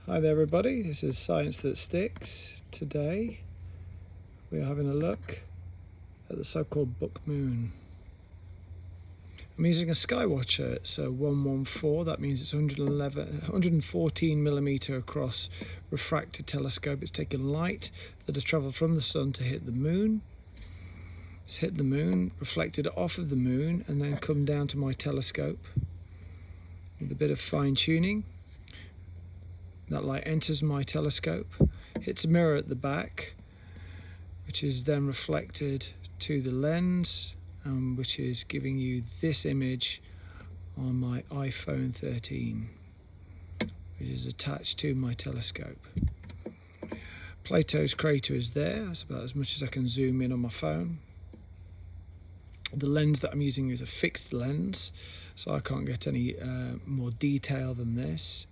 Hi there everybody, this is Science That Sticks. Today we are having a look at the so-called book moon. I'm using a Skywatcher, it's a 114, that means it's 114 millimeter across refracted telescope. It's taken light that has travelled from the sun to hit the moon. It's hit the moon, reflected off of the moon, and then come down to my telescope with a bit of fine tuning. That light enters my telescope, hits a mirror at the back, which is then reflected to the lens, which is giving you this image on my iPhone 13, which is attached to my telescope. Plato's crater is there. That's about as much as I can zoom in on my phone. The lens that I'm using is a fixed lens, so I can't get any more detail than this.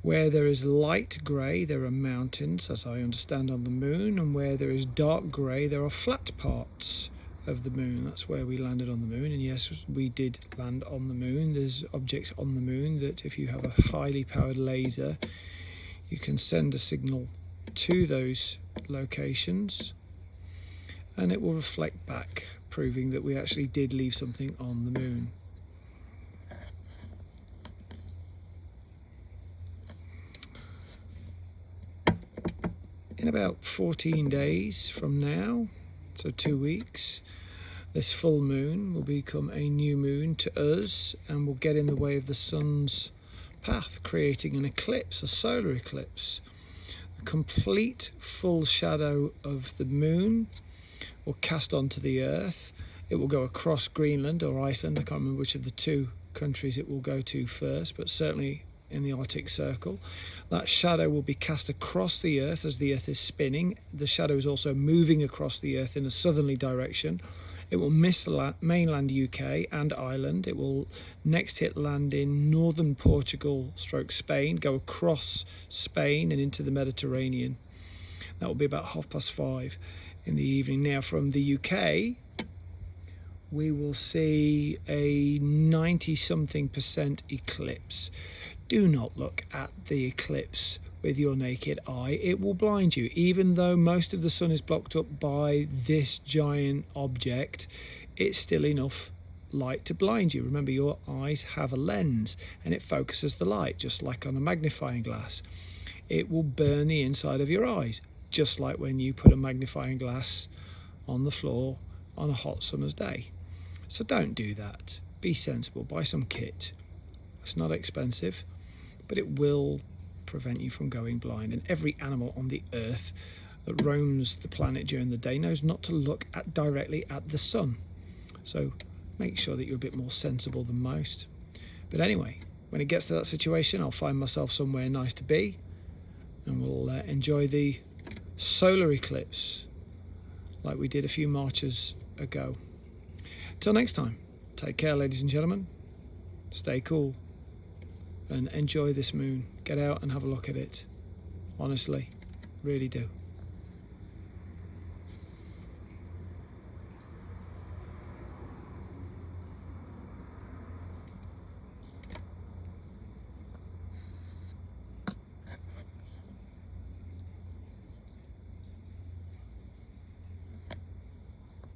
Where there is light grey, there are mountains, as I understand, on the moon, and where there is dark grey, there are flat parts of the moon. That's where we landed on the moon, and yes, we did land on the moon. There's objects on the moon that if you have a highly powered laser, you can send a signal to those locations, and it will reflect back, proving that we actually did leave something on the moon. In about 14 days from now, so 2 weeks, this full moon will become a new moon to us and will get in the way of the sun's path, creating an eclipse, a solar eclipse. A complete full shadow of the moon will cast onto the earth. It will go across Greenland or Iceland. I can't remember which of the two countries it will go to first, but certainly in the Arctic Circle. That shadow will be cast across the earth as the earth is spinning. The shadow is also moving across the earth in a southerly direction. It will miss mainland UK and Ireland. It will next hit land in northern Portugal / Spain, go across Spain and into the Mediterranean. That will be about 5:30 in the evening. Now from the UK, we will see a 90-something% eclipse. Do not look at the eclipse with your naked eye. It will blind you. Even though most of the sun is blocked up by this giant object, it's still enough light to blind you. Remember, your eyes have a lens and it focuses the light, just like on a magnifying glass. It will burn the inside of your eyes, just like when you put a magnifying glass on the floor on a hot summer's day. So don't do that. Be sensible. Buy some kit. It's not expensive, but it will prevent you from going blind. And every animal on the earth that roams the planet during the day knows not to look directly at the sun. So make sure that you're a bit more sensible than most. But anyway, when it gets to that situation, I'll find myself somewhere nice to be, and we'll enjoy the solar eclipse like we did a few marches ago. Till next time, take care, ladies and gentlemen. Stay cool and enjoy this moon. Get out and have a look at it. Honestly, really do.